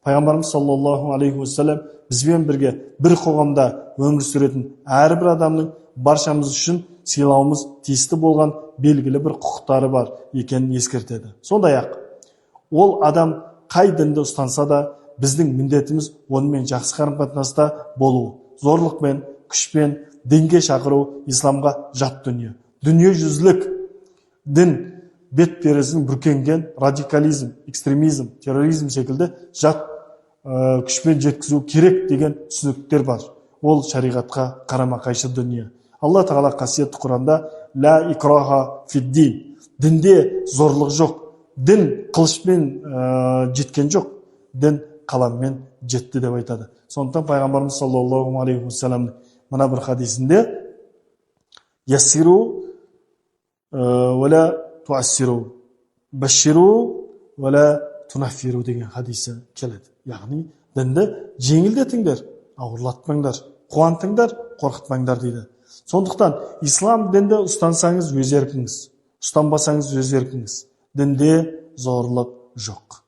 Пайғамбарымыз саллаллаху алейхи уассалам бізбен бірге бір қоғамда өмір сүретін әрбір адамның баршамыз үшін сыйлауымыз тиісті болған белгілі бір құқықтары бар екенін ескертеді. Сондай-ақ ол адам қай дінді ұстанса да біздің міндетіміз онымен жақсы қарым-қатынаста болу. Зорлықпен, күшпен дінге шақыру исламға жат дүние. Дүниежүзілік дін бет пересін бүркенген радикализм, экстремизм, терроризм секілді жат күшпен жеткізу керек деген түсініктер бар. Ол шариғатқа қарама-қайшы дүние. Алла тағала қасиетті Құранда ла икраха фиддин, дінде зорлық жоқ. Дін қылышпен жеткен жоқ, дін қаламмен жетті деп айтады. Сондықтан пайғамбарымыз саллаллаху алейхи уассаламның мына бір хадисінде яссиру валя туассиру, баширу валя тунаффиру деген хадисі келеді. Яғни дінді жеңілдетіңдер, ауырлатпаңдар, қуантыңдар, қорқытпаңдар дейді. Сондықтан ислам дінді ұстансаңыз өз еркіңіз, ұстанбасаңыз өз еркіңіз. Дінде зорлық жоқ.